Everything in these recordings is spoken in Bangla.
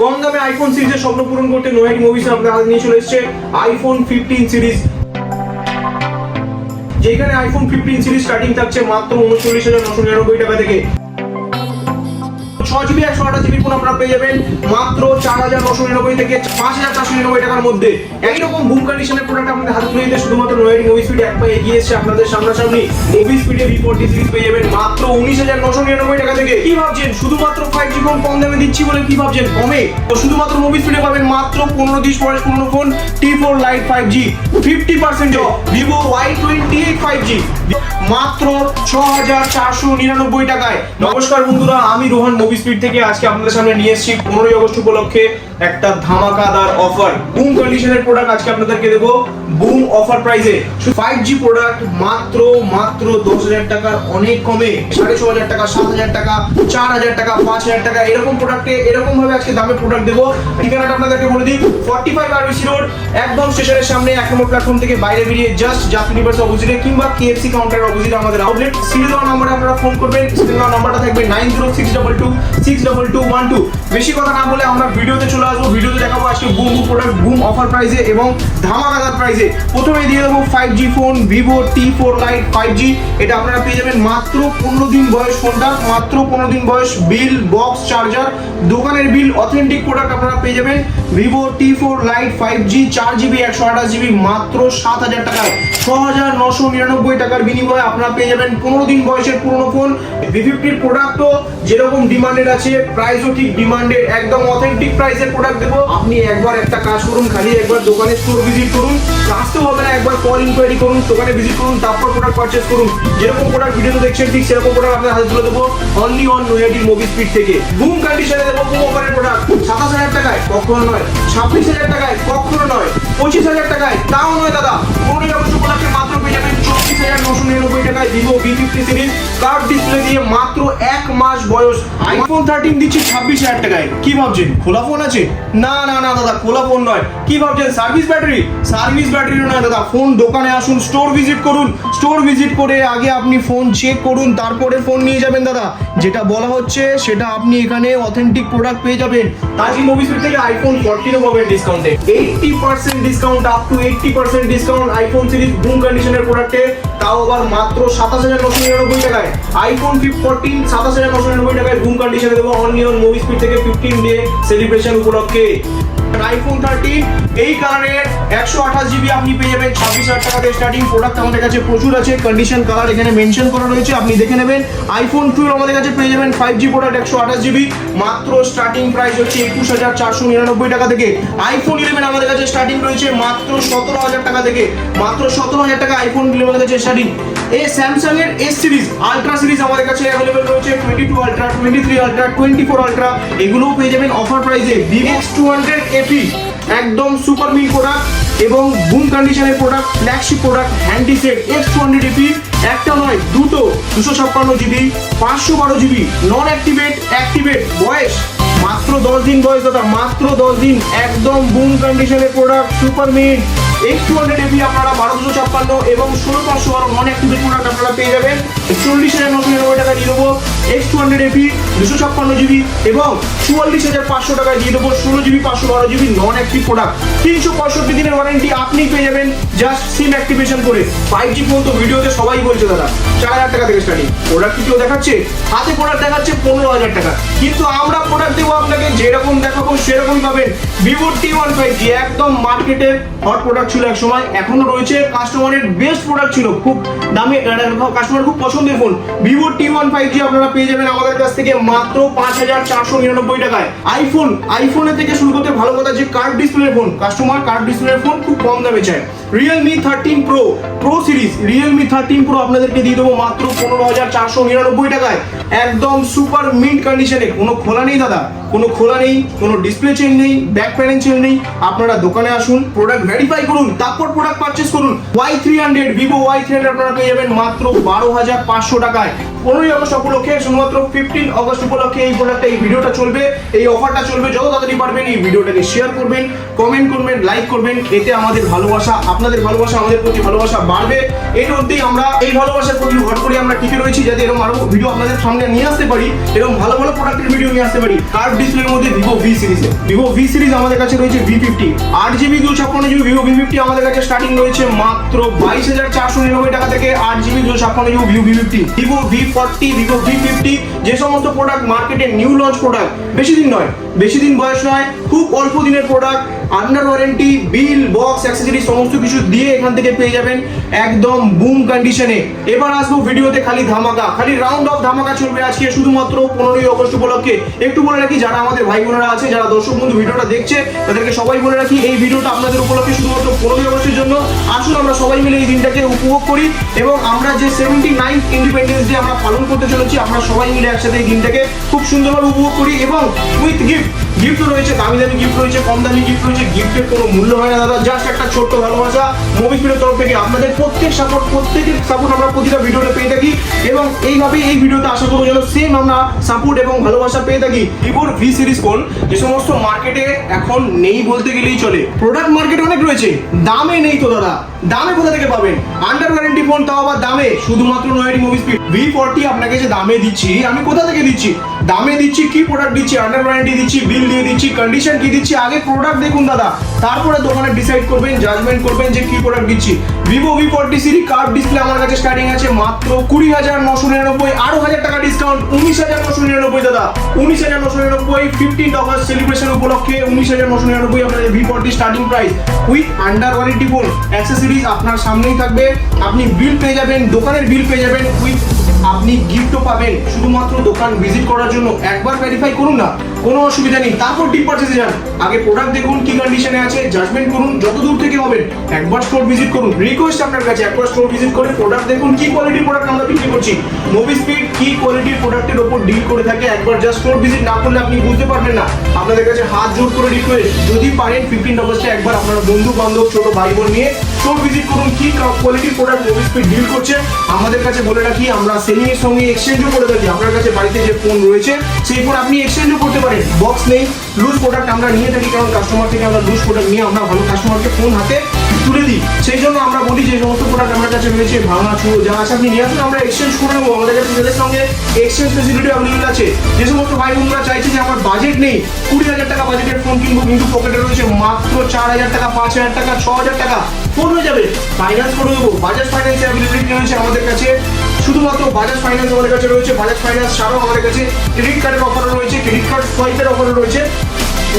কম দামে আইফোন সিরিজের স্বপ্ন পূরণ করতে নোয়াইটি মুভিজ আপনাদের হাতে নিয়ে চলে এসেছে আইফোন 15 সিরিজ, যেখানে আইফোন 15 সিরিজ স্টার্টিং থাকছে মাত্র 39,999 টাকা থেকে। 6GB 128GB ফোন আপনারা পেয়ে যাবেন মাত্র 4,999 থেকে 5,499 টাকার মধ্যে। একই রকম বুম কন্ডিশনের প্রোডাক্ট আপনাদের হাতে তুলে দিতে শুধুমাত্র নোয়াইটি মুভি স্পিড এক পায়ে এগিয়ে এসেছে আপনাদের সামনাসামনি। মুভি স্পিডে V40 সিরিজ পেয়ে যাবেন মাত্র 19,999 টাকা থেকে। কি ভাবছেন শুধুমাত্র 5G ফোন কম দামে দিচ্ছি বলে কি ভাবছেন কমে? তো শুধুমাত্র মুভি স্পিডে পাবেন মাত্র 15-20 বয়স পুরনো phone T4 Lite 5G 50% of. Vivo Y28 5G মাত্র 6,499 টাকায়। নমস্কার বন্ধুরা, আমি রোহান মুভি স্পিড থেকে আজকে আপনাদের সামনে নিয়ে এসেছি 15ই আগস্ট উপলক্ষে একটা ধামাকাদার অফার। বুম কন্ডিশনের প্রোডাক্ট আজকে আপনাদেরকে দেবো বুম অফার প্রাইসে। 5G প্রোডাক্ট মাত্র 10,000 টাকার অনেক কমে, 6,500 টাকা, 7,000 টাকা, 4,000 টাকা, 5,000 টাকা এরকম প্রোডাক্টে এরকম ভাবে আজকে দামে প্রোডাক্ট দেবো। ঠিকানাটা আপনাদেরকে বলে দিই, 45 RBC রোড, একদম স্টেশনের সামনে 1 নম্বর প্ল্যাটফর্ম থেকে বাইরে বেরিয়ে জাস্ট জাতীয় ইউনিভার্স অপোজিটে কিংবা KFC কাউন্টারের অপোজিটে আমাদের আউটলেট। সিরিজ দেওয়া নম্বরে আপনারা ফোন করবেন, সিরিজ দেওয়া নাম্বারটা থাকবে 9062262212। বেশি কথা না বলে আমরা ভিডিওতে চলে আসবো। ভিডিওতে দেখাবো আজকে বুম প্রোডাক্ট বুম অফার প্রাইসে এবং ধামাকাদার প্রাইসে। প্রথমে দিয়ে দেবো 5G phone Vivo T4 Lite 5G। এটা আপনারা পেয়ে যাবেন মাত্র 15 দিন বয়স ফোনটা, মাত্র 15 দিন বয়স, বিল বক্স চার্জার দোকানের বিল অথেন্টিক প্রোডাক্ট আপনারা পেয়ে যাবেন Vivo T4 Lite 5G 4GB 128GB মাত্র 7,000 টাকায়। 6,999 টাকার বিনিময়ে আপনারা পেয়ে যাবেন 15 দিন বয়সের পুরনো ফোন। V50 প্রোডাক্টও যেরকম ডিমান্ডেড আছে, প্রাইসও ঠিক ডিমান্ডেড, একদম অথেন্টিক প্রাইসের প্রোডাক্ট দেবো। আপনি একবার একটা কাজ করুন, খালি একবার দোকানে স্টোর ভিজিট করুন, আসতে হবে না, একবার কল ইনকোয়ারি করুন, দোকানে ভিজিট করুন, তারপর প্রোডাক্ট পারচেজ করুন। যেরকম প্রোডাক্ট ভিডিওতে দেখছেন ঠিক সেরকম প্রোডাক্ট আপনার হাতে তুলে দেবো অনলি অন নোয়াইটি মুভি স্পিড থেকে। বুম কন্ডিশনে দেবো বুম অফারের প্রোডাক্ট 27,000 টাকায়, কখনো নয়। 26,000 টাকায়, কখনো নয়। 25,000 টাকায়, তাও নয় দাদা। 15 আগস্ট উপলক্ষে মাত্র পেয়ে যাবেন 24,999 টাকায় Vivo V50 series curve display দিয়ে মাত্র 1 মাস বয়স। আইফোন 13 দিচ্ছি 26,000 টাকায়। কি ভাবছেন খোলা ফোন আছে? না না না দাদা, খোলা ফোন নয়। কি ভাবছেন সার্ভিস ব্যাটারি? সার্ভিস ব্যাটারি নয় দাদা। ফোন দোকানে আসুন, স্টোর ভিজিট করুন, স্টোর ভিজিট করে আগে আপনি ফোন চেক করুন, তারপরে ফোন নিয়ে যাবেন দাদা। যেটা বলা হচ্ছে সেটা আপনি এখানে অথেন্টিক প্রোডাক্ট পেয়ে যাবেন। তাজি মুভি স্পিড থেকে আইফোন 14 পাবেন ডিসকাউন্টে, 80% discount, up to 80% discount iPhone series broom কন্ডিশনের প্রোডাক্টে, তাও আবার মাত্র 27,999 টাকায়। আইফোন 14 27,999 টাকায় বুম কন্ডিশনে দেবো অনলি অন মুভি স্পিড থেকে 15 ডে সেলিব্রেশন উপলক্ষে। আইফোন 13 এই কালারের 128GB আপনি পেয়ে যাবেন 26,000 টাকা থেকে স্টার্টিং। প্রোডাক্ট আমাদের কাছে প্রচুর আছে, কন্ডিশন কালার এখানে মেনশন করা রয়েছে, আপনি দেখে নেবেন। আইফোন 12 আমাদের কাছে পেয়ে যাবেন 5G প্রোডাক্ট 128GB, মাত্র স্টার্টিং প্রাইস হচ্ছে 21,499 টাকা থেকে। আইফোন 11 আমাদের কাছে স্টার্টিং রয়েছে মাত্র 17,000 টাকা থেকে, মাত্র 17,000 টাকা আইফোন 11 আমাদের কাছে স্টার্টিং। এই স্যামসাং এর S সিরিজ আলট্রা সিরিজ আমাদের কাছে अवेलेबल রয়েছে 22 আলট্রা, 23 আলট্রা, 24 আলট্রা, এগুলোও পেয়ে যাবেন অফার প্রাইসে। Vivo X200 FE একদম সুপার মিল প্রোডাক্ট এবং বুম কন্ডিশনের product, flagship product, handy set X200 FE একটা নয় দুটো, 256GB 512GB, নন অ্যাক্টিভেট অ্যাক্টিভেট, বয়স মাত্র 10 দিন বয়স দাদা, মাত্র 10 দিন, একদম বুম কন্ডিশনের প্রোডাক্ট সুপার মিল। X200 FE আপনারা 1256 এবং 16,512 নন অ্যাক্টিভেট প্রোডাক্ট আপনারা পেয়ে যাবেন 40,999 টাকা দিয়ে দেবো। X200 FE 256GB এবং 44,500 টাকায় দিয়ে দেবো 16GB 512GB নন অ্যাক্টিভ প্রোডাক্ট। 365 দিনের ওয়ারেন্টি আপনি পেয়ে যাবেন জাস্ট সিম অ্যাক্টিভেশন করে। 5G ফোন তো ভিডিওতে সবাই বলছে দাদা 4,000 টাকা থেকে স্টার্টিং। প্রোডাক্ট কি কেউ দেখাচ্ছে? হাতে প্রোডাক্ট দেখাচ্ছে 15,000 টাকা, কিন্তু আমরা প্রোডাক্ট দেবো আপনাকে যেরকম দেখাবো সেরকমই পাবেন। Vivo T1 5G একদম মার্কেটের হট প্রোডাক্ট ছিল এক সময়, এখনো রয়েছে, কাস্টমারের বেস্ট প্রোডাক্ট ছিল, খুব দামি, কাস্টমার খুব পছন্দের ফোন। Vivo T1 5G আপনারা পেয়ে যাবেন আমাদের কাছ থেকে মাত্র 5,499 টাকায়। আইফোনের থেকে শুরু করতে ভালো কথা যে curve display phone, customer curve display phone খুব কম দামে চায়। Realme 13 Pro series, Realme 13 Pro আপনাদেরকে দিয়ে দেবো মাত্র 15,499 টাকায়, একদম সুপার মিন্ট কন্ডিশনে। কোনো খোলা নেই দাদা, কোনো খোলা নেই, কোনো ডিসপ্লে চেঞ্জ নেই, ব্যাক প্যানেল চেঞ্জ নেই। আপনারা দোকানে আসুন, প্রোডাক্ট ভেরিফাই করুন, তারপর প্রোডাক্ট পারচেজ করুন। Y300 Vivo Y300 আপনারা পেয়ে যাবেন মাত্র 12,500 টাকায়। 15 আগস্ট উপলক্ষে, শুধুমাত্র 15 আগস্ট উপলক্ষে এই প্রোডাক্টটা, এই ভিডিওটা চলবে, এই অফারটা চলবে। যত তাড়াতাড়ি পারবেন এই ভিডিওটাকে শেয়ার করবেন, কমেন্ট করবেন, লাইক করবেন, এতে আমাদের ভালোবাসা, আপনাদের ভালোবাসা আমাদের প্রতি ভালোবাসা বাড়বে। এই মধ্যেই আমরা এই ভালোবাসার প্রতি ভর করে আমরা টিকে রয়েছি, যাতে এরকম আরো ভিডিও আপনাদের সামনে নিয়ে আসতে পারি, এরকম ভালো ভালো প্রোডাক্টের ভিডিও নিয়ে আসতে পারি। কার্ভ ডিসপ্লের মধ্যে Vivo V series. Vivo V series আমাদের কাছে রয়েছে V50 8GB 256GB Vivo V50 আমাদের কাছে স্টার্টিং রয়েছে মাত্র 22,499 টাকা থেকে 8GB 256GB Vivo V50। Vivo V40 Vivo V50 যে সমস্ত প্রোডাক্ট মার্কেটে নিউ লঞ্চ প্রোডাক্ট, বেশি দিন নয়, বেশি দিন বয়স নয়, খুব অল্প দিনের প্রোডাক্ট, আন্ডার ওয়ারেন্টি, বিল, বক্স, অ্যাক্সেসরিজ সমস্ত কিছু দিয়ে এখান থেকে পেয়ে যাবেন একদম বুম কন্ডিশনে। এবার আসবো ভিডিওতে খালি ধামাকা, খালি রাউন্ড অফ ধামাকা চলবে আজকে শুধুমাত্র 15ই অগস্ট উপলক্ষে। একটু বলে রাখি, যারা আমাদের ভাই বোনেরা আছে, যারা দর্শক বন্ধু ভিডিওটা দেখছে, তাদেরকে সবাই বলে রাখি এই ভিডিওটা আপনাদের উপলক্ষে শুধুমাত্র 15ই অগস্টের জন্য। আসুন আমরা সবাই মিলে এই দিনটাকে উপভোগ করি এবং আমরা যে 79th ইন্ডিপেন্ডেন্স ডে আমরা পালন করতে চলেছি, আমরা সবাই মিলে একসাথে এই দিনটাকে খুব সুন্দরভাবে উপভোগ করি এবং উইথ গিফট রয়েছে, দামি দামি গিফট রয়েছে, কম দামি গিফট রয়েছে। গিফটের কোনো মূল্য হয় না দাদা, জাস্ট একটা ছোট্ট ভালোবাসা মোবিস্পিডের তরফ থেকে। আপনাদের প্রত্যেকের সাপোর্ট আমরা প্রতিটা ভিডিওতে পেয়ে থাকি এবং এইভাবেই এই ভিডিওতে আশা করবো যেন সেম আমরা সাপোর্ট এবং ভালোবাসা পেয়ে থাকি। ভিভোর ভি সিরিজ ফোন যে সমস্ত মার্কেটে এখন নেই বলতে গেলেই চলে, প্রোডাক্ট মার্কেটে অনেক রয়েছে, দামে নেই তো দাদা। দামে কোথা থেকে পাবেন? আন্ডার ওয়ারেন্টি ফোন, তাও আবার দামে, শুধুমাত্র নয়টি মোবিস্পিড। V40 আপনাকে যে দামে দিচ্ছি, আমি কোথা থেকে দিচ্ছি? দামে দিচ্ছি, কি প্রোডাক্ট দিচ্ছি, আন্ডার ওয়ারেন্টি দিচ্ছি, বিল দিয়ে দিচ্ছি, কন্ডিশন কি দিচ্ছি, আগে প্রোডাক্ট দেখুন দাদা, তারপরে দোকানে ডিসাইড করবেন, জাজমেন্ট করবেন যে কি প্রোডাক্ট দিচ্ছি। Vivo V40 series curve display আমার কাছে স্টার্টিং আছে মাত্র 20,999, আরো 1000 টাকা ডিসকাউন্ট, 19,999 দাদা, 19,999। 15th অগস্ট সেলিব্রেশন উপলক্ষে 19,999 আপনাদের V40 starting price with under warranty phone. Accessories আপনার সামনেই থাকবে, আপনি বিল পেয়ে যাবেন, দোকানের বিল পেয়ে যাবেন, উইথ আপনি গিফটও পাবেন। শুধুমাত্র দোকান ভিজিট করার জন্য একবার ভেরিফাই করুন না, কোনো অসুবিধা নেই, তারপর ডিপ পারচেজে যান। আগে প্রোডাক্ট দেখুন কি কন্ডিশনে আছে, জাজমেন্ট করুন, যত দূর থেকে হবেন একবার স্টোর ভিজিট করুন। রিকোয়েস্ট আপনার কাছে, একবার স্টোর ভিজিট করে প্রোডাক্ট দেখুন, কি কোয়ালিটির প্রোডাক্ট আমরা বিক্রি করছি। মোবিস্পিড কি কোয়ালিটির প্রোডাক্টের উপর ডিল করে থাকে, একবার জাস্ট স্টোর ভিজিট না করলে আপনি বুঝতে পারবেন না। আপনাদের কাছে হাত জোর করে রিকোয়েস্ট, যদি পারেন 15th অগস্টে একবার আপনার বন্ধু বান্ধব ছোট ভাই বোন নিয়ে স্টোর ভিজিট করুন, কি কোয়ালিটির প্রোডাক্ট মোবিস্পিড ডিল করছে। আমাদের কাছে বলে রাখি, আমরা সেলিং এর সঙ্গে এক্সচেঞ্জও করে থাকি। আপনার কাছে বাড়িতে যে ফোন রয়েছে সেই ফোন আপনি এক্সচেঞ্জও করতে পারেন, বক্স নেই, লুজ প্রোডাক্ট আমরা নিয়ে থাকি, কারণ কাস্টমার থেকে আমরা লুজ প্রোডাক্ট নিয়ে আমরা ভালো কাস্টমারকে ফোন হাতে তুলে দিই। সেই জন্য আমরা বলি যে সমস্ত প্রোডাক্ট আমার কাছে রয়েছে ভাঙা চুরো যা আছে আপনি নিয়ে আসুন, আমরা এক্সচেঞ্জ করে নেবো। আমাদের কাছে সেলের সঙ্গে এক্সচেঞ্জ ফেসিলিটি অ্যাভেলেবল আছে। যে সমস্ত ভাই বোনরা চাইছে যে আমার বাজেট নেই, 20,000 টাকা বাজেটের ফোন কিনবো, কিন্তু পকেটে রয়েছে মাত্র 4,000 টাকা, 5,000 টাকা, 6,000 টাকা, ফোন হয়ে যাবে, ফাইন্যান্স করে দেবো। বাজাজ ফাইন্যান্স অ্যাভেলেবিলিটি রয়েছে আমাদের কাছে, শুধুমাত্র বাজাজ ফাইন্যান্স আমাদের কাছে রয়েছে। বাজাজ ফাইন্যান্স ছাড়াও আমাদের কাছে ক্রেডিট কার্ডের অফারও রয়েছে, ক্রেডিট কার্ড সোয়াইপের অফারও রয়েছে।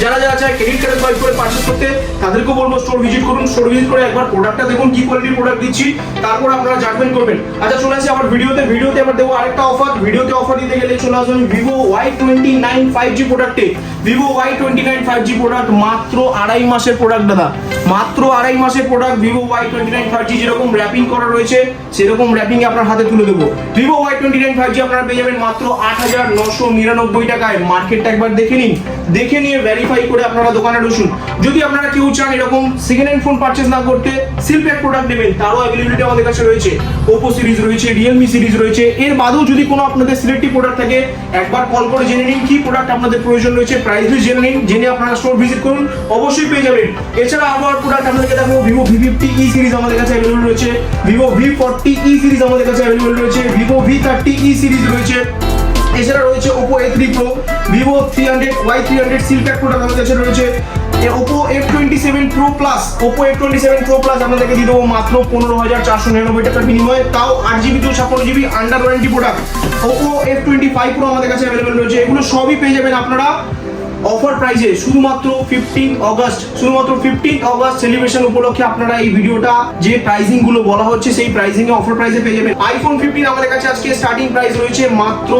যারা যারা চায় ক্রেডিট কার্ডে সোয়াইপ করে পারচেজ করতে, তাদেরকেও বলবো স্টোর ভিজিট করুন। স্টোর ভিজিট করে একবার প্রোডাক্টটা দেখুন, কি কোয়ালিটির প্রোডাক্ট দিচ্ছি, তারপর আপনারা জাজমেন্ট করবেন। আচ্ছা, চলে আসি আমার ভিডিওতে আবার দেবো আরেকটা অফার। ভিডিওতে অফার দিতে গেলে চলে আসবেন ভিভো Y29 5G প্রোডাক্টে। ভিভো Y29 5G প্রোডাক্ট মাত্র 2.5 মাসের প্রোডাক্ট দাদা, মাত্র 2.5 মাসের প্রোডাক্ট। ভিভো Y29 5G যেরকম র্যাপিং করা রয়েছে সেরকম র্যাপিং আপনার হাতে তুলে দেবো। ভিভো Y29 5G আপনারা পেয়ে যাবেন মাত্র 8,999 টাকায়। মার্কেটটা একবার দেখে নিন, দেখে নিয়ে ভেরিফাই করে আপনারা দোকানে বসুন। যদি আপনারা কেউ চান এরকম সেকেন্ড হ্যান্ড ফোন পারচেজ না করতে, সিলপ্যাক প্রোডাক্ট নেবেন, তারও অ্যাভেলেবিলিটি আমাদের কাছে রয়েছে। ওপো সিরিজ রয়েছে, রিয়েলমি সিরিজ রয়েছে। এর বাদেও যদি কোনো আপনাদের সিলেক্টিভ প্রোডাক্ট থাকে, একবার কল করে জেনে নিন কি প্রোডাক্ট আপনাদের প্রয়োজন রয়েছে, প্রাইস লিস্ট জেনে নিন, জেনে আপনারা স্টোর ভিজিট করুন, অবশ্যই পেয়ে যাবেন। এছাড়া আবার প্রোডাক্ট আপনাদেরকে দেখো, ভিভো V50 সিরিজ আমাদের কাছে অ্যাভেলেবল রয়েছে, ভিভো V40 সিরিজ আমাদের কাছে অ্যাভেলেবল রয়েছে, ভিভো V30 সিরিজ রয়েছে। এছাড়া রয়েছে Oppo A3 Pro, Vivo 300 Y300 seal pack product আমাদের কাছে রয়েছে। Oppo F27 Pro Plus, Oppo F27 Pro Plus আপনাদেরকে দিয়ে দেবো মাত্র 15,499 টাকার বিনিময়ে, তাও 8GB 256GB under warranty product. Oppo F25 Pro আমাদের কাছে অ্যাভেলেবল রয়েছে। এগুলো সবই পেয়ে যাবেন আপনারা অফার প্রাইসে, শুধুমাত্র 15th অগস্ট সেলিব্রেশন উপলক্ষে। আপনারা এই ভিডিওটা যে প্রাইসিং গুলো বলা হচ্ছে সেই প্রাইসিং এ অফার প্রাইসে পেয়ে যাবেন। আইফোন 15 আমাদের কাছে আজকে স্টার্টিং প্রাইস রয়েছে মাত্র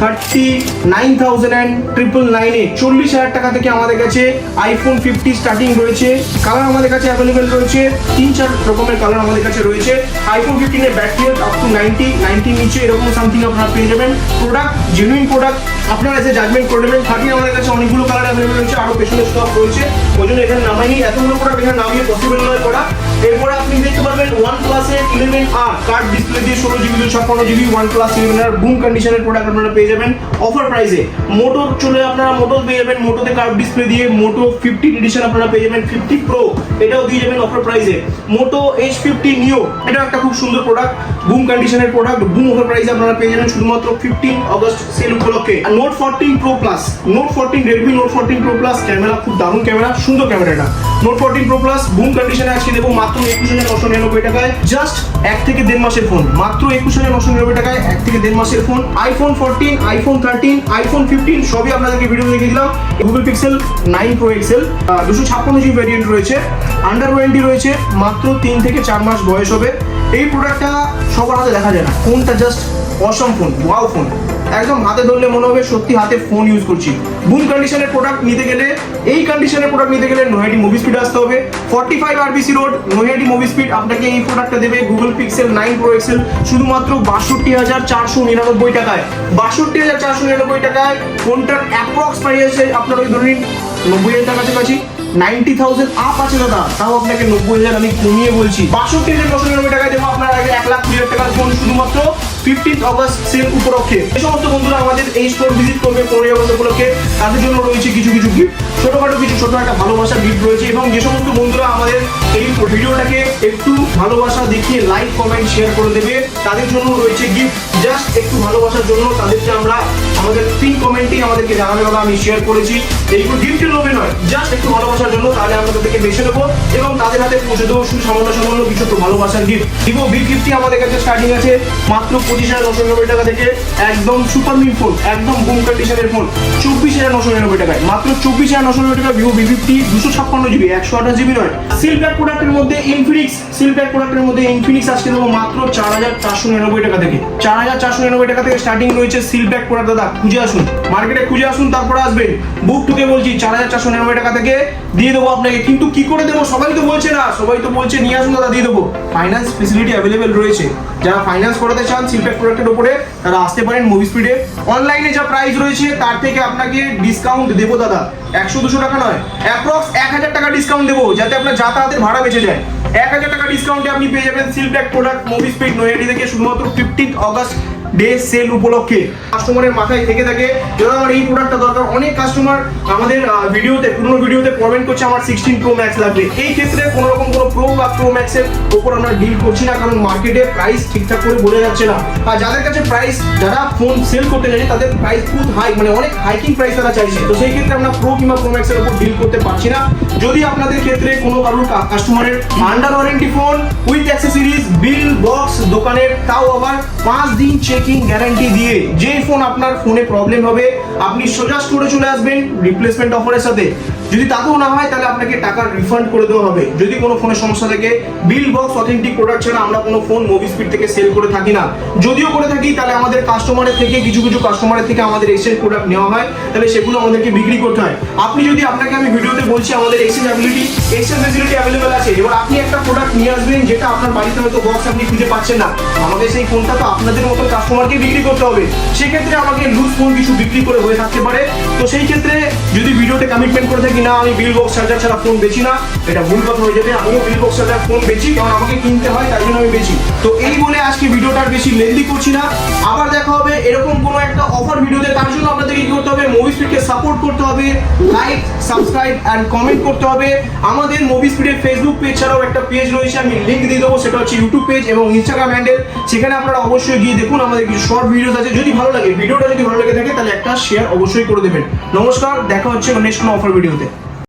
39,999 40,000 টাকা থেকে আমাদের কাছে আইফোন 50 স্টার্টিং রয়েছে। কালার আমাদের কাছে অ্যাভেলেবেল রয়েছে, 3-4 রকমের কালার আমাদের কাছে রয়েছে। আইফোন 15 এর ব্যাটারি হেলথ আপ টু 90 নিচে এরকম সামথিং আপনারা পেয়ে যাবেন। প্রোডাক্ট জেনুইন প্রোডাক্ট, আপনারা এসে জাজমেন্ট করে নেবেন। 30 আমাদের কাছে অনেকগুলো কালার অ্যাভেলেবেল রয়েছে, আরো পেছনে স্টক রয়েছে, ওই জন্য এখানে নামাইনি, এতগুলো প্রোডাক্ট এখানে নামিয়ে পসিবল নয় করা। এরপরে আপনি দেখতে পারবেন OnePlus এর 11R কার্ড ডিসপ্লে দিয়ে 16GB 256GB OnePlus 11R broom কন্ডিশনের প্রোডাক্ট আপনারা পেয়ে যাবেন অফার প্রাইসে। মোটো চলে আপনারা মোটো পেয়ে যাবেন, মোটোতে কার্ভ ডিসপ্লে দিয়ে মোটো 15 এডিশন আপনারা পেয়ে যাবেন। 50 Pro এটাও দিয়ে যাবেন অফার প্রাইসে। মোটো H50 Neo এটাও একটা খুব সুন্দর প্রোডাক্ট, বুম কন্ডিশনের প্রোডাক্ট, বুম অফার প্রাইসে আপনারা পেয়ে যাবেন শুধুমাত্র 15th অগস্ট সেল উপলক্ষে। আর note 14 pro plus, note 14 Redmi note 14 pro plus camera খুব দারুণ ক্যামেরা, সুন্দর ক্যামেরাটা। নোট 14 প্রো প্লাস বুম কন্ডিশনে আজকে দেবো মাত্র 21,999 টাকায়, জাস্ট 1 থেকে 1.5 মাসের ফোন, মাত্র 21,999 টাকায় 1 থেকে 1.5 মাসের ফোন। আইফোন 14, আইফোন 13, আইফোন 15 সবই আপনাদেরকে ভিডিও দেখে দিলাম। Google Pixel 9 pro XL 256 GB variant রয়েছে, আন্ডার ওয়ারেন্টি রয়েছে, মাত্র 3 থেকে 4 মাস বয়স হবে। এই প্রোডাক্টটা সবার হাতে দেখা যায় না, ফোনটা জাস্ট অসম ফোন, ওয়াও ফোন, একদম হাতে ধরলে মনে হবে সত্যি হাতে ফোন ইউজ করছি। বুম কন্ডিশনের প্রোডাক্ট নিতে গেলে, এই কন্ডিশনের প্রোডাক্ট নিতে গেলে নৈহাটি মুভি স্পিড আসতে হবে, 45 RBC road Naihati movie speed আপনাকে এই প্রোডাক্টটা দেবে গুগল পিক্সেল 9 প্রো এক্সেল শুধুমাত্র 62,499 টাকায়। 62,499 টাকায় ফোনটার অ্যাপ্রক্স প্রাইস আপনার ওই ধরুন 90,000 টাকা কাছাকাছি, 90,000 আপ আছে দাদা, তাও আপনাকে 90,000 আমি কমিয়ে বলছি। 62,999 টাকায় দেবো আপনার আগে 1,20,000 টাকার ফোন শুধুমাত্র 15 অগস্ট সেল উপলক্ষে। এই সমস্ত বন্ধুরা আমাদের এই স্টোর ভিজিট করবে 15 অগস্ট উপলক্ষে, তাদের জন্য রয়েছে কিছু কিছু গিফট, ছোটখাটো কিছু ছোট একটা ভালোবাসা গিফট রয়েছে। এবং যে সমস্ত বন্ধুরা আমাদের এই ভিডিওটাকে একটু ভালোবাসা দেখিয়ে লাইক কমেন্ট শেয়ার করে দেবে, তাদের জন্য রয়েছে গিফট। জাস্ট একটু ভালোবাসার জন্য তাদেরকে আমরা আমাদের পিন কমেন্টেই আমাদেরকে জানাবে দাদা আমি শেয়ার করেছি, এইগুলো গিফটের লোভে নয়, জাস্ট একটু ভালোবাসার জন্য। তাহলে আমরা তাদেরকে বেছে নেবো এবং তাদের হাতে পৌঁছে দেবো সামান্য কিছু একটু ভালোবাসার গিফট। ভিভো V50 আমাদের কাছে স্টার্টিং আছে মাত্র 25,999 টাকা থেকে, একদম সুপার মিড ফোন, একদম বুম কন্ডিশনের ফোন 24,999 টাকায়, মাত্র 24,999 টাকা ভিভো V50 256 জিবি, 128 জিবি নয়। সিলপ্যাক প্রোডাক্টের মধ্যে ইনফিনিক্স, সিলপ্যাক প্রোডাক্টের মধ্যে ইনফিনিক্স আজকে দেবো মাত্র 4,499 টাকা থেকে, 4,499 টাকা থেকে স্টার্টিং রয়েছে সিলপ্যাক প্রোডাক্ট। দাদা খুঁজে আসুন, মার্কেটে খুঁজে আসুন, তারপরে আসবেন। বুক টুকে বলছি 4,499 টাকা থেকে দিয়ে দেবো আপনাকে। কিন্তু কি করে দেবো সবাই তো বলছে না, সবাই তো বলছে নিয়ে আসুন দাদা দিয়ে দেবো। ফাইন্যান্স ফেসিলিটি অ্যাভেলেবেল রয়েছে, যারা ফাইন্যান্স করাতে চান সিলপ্যাক প্রোডাক্টের উপরে তারা আসতে পারেন মুভি স্পিডে। অনলাইনে যা প্রাইস রয়েছে তার থেকে আপনাকে ডিসকাউন্ট দেবো দাদা, 100-200 টাকা নয়, অ্যাপ্রক্স 1,000 টাকা ডিসকাউন্ট দেবো, যাতে আপনার যাতায়াতের ভাড়া বেঁচে যায়। 1,000 টাকা ডিসকাউন্টে আপনি পেয়ে যাবেন seal pack product movie speed Naihati থেকে শুধুমাত্র 15 অগস্ট ডে সেল উপলক্ষে। কাস্টমারের মাথায় থেকে থাকে যদি আমার এই প্রোডাক্টটা দরকার, অনেক কাস্টমার আমাদের ভিডিওতে পুরনো ভিডিওতে কমেন্ট করছে আমার 16 প্রো ম্যাক্স লাগবে। এই ক্ষেত্রে কোনো রকম কোনো প্রো বা প্রো ম্যাক্সের উপর আমরা ডিল করছি না, কারণ মার্কেটে প্রাইস ঠিকঠাক করে বলে যাচ্ছে না। আর যাদের কাছে প্রাইস, যারা ফোন সেল করতে চাইছে তাদের প্রাইস খুব হাই, মানে অনেক হাইকিং প্রাইস তারা চাইছে, তো সেই ক্ষেত্রে আমরা প্রো কিংবা প্রো ম্যাক্সের উপর ডিল করতে পারছি না। যদি আপনাদের ক্ষেত্রে কোনো কারোর কাস্টমারের under warranty phone with accessories bill box দোকানের, তাও আবার 5 দিন চেকিং গ্যারান্টি দিয়ে, যে ফোন আপনার ফোনে প্রবলেম হবে আপনি সোজা স্টোরে চলে আসবেন রিপ্লেসমেন্ট অফারের সাথে। যদি তাতেও না হয় তাহলে আপনাকে টাকা রিফান্ড করে দেওয়া হবে। যদি কোনো ফোনের সমস্যা থাকে, বিল বক্স অথেন্টিক প্রোডাক্ট ছাড়া আমরা কোনো ফোন মুভি স্পিড থেকে সেল করে থাকি না। যদিও করে থাকি তাহলে আমাদের কাস্টমারের থেকে কিছু কাস্টমারের থেকে আমাদের এক্সচেঞ্জ প্রোডাক্ট নেওয়া হয়, তাহলে সেগুলো আমাদেরকে বিক্রি করতে হয়। আপনি যদি, আপনাকে আমি ভিডিওতে বলছি আমাদের এক্সচেঞ্জ ফেসিলিটি অ্যাভেলেবেল আছে। এবার আপনি একটা প্রোডাক্ট নিয়ে আসবেন যেটা আপনার বাড়িতে হয়তো বক্স আপনি খুঁজে পাচ্ছেন না, আমাদের সেই ফোনটা তো আপনাদের মতো কাস্টমারকে বিক্রি করতে হবে। সেক্ষেত্রে আমাকে লুজ ফোন কিছু বিক্রি করে হয়ে থাকতে পারে, তো সেই ক্ষেত্রে যদি ভিডিওতে কমিটমেন্ট করে থাকি না আমি বিল বক্স চার্জার ছাড়া ফোন বেচি না, এটা ভুল কথা হয়ে যাবে। আমিও বিল বক্স চার্জার ফোন বেচি, কারণ আমাকে কিনতে হয়, তাই জন্য আমি বেচি। তো এই বলে আজকে ভিডিওটা বেশি লেন্দি করছি না, আবার দেখা হবে এরকম কোনো একটা অফার ভিডিওতে। তার জন্য আপনাদেরকে কি করতে হবে, মুভি স্পিডকে সাপোর্ট করতে হবে, লাইক সাবস্ক্রাইব অ্যান্ড কমেন্ট করতে হবে। আমাদের মুভি স্পিডের ফেসবুক পেজ ছাড়াও একটা পেজ রয়েছে, আমি লিঙ্ক দিয়ে দেবো, সেটা হচ্ছে ইউটিউব পেজ এবং ইনস্টাগ্রাম হ্যান্ডেল। সেখানে আপনারা অবশ্যই গিয়ে দেখুন, আমাদের কিছু শর্ট ভিডিওস আছে। যদি ভালো লাগে, ভিডিওটা যদি ভালো লেগে থাকে তাহলে একটা শেয়ার অবশ্যই করে দেবেন। নমস্কার, দেখা হচ্ছে নেক্সট কোনো অফার ভিডিওতে।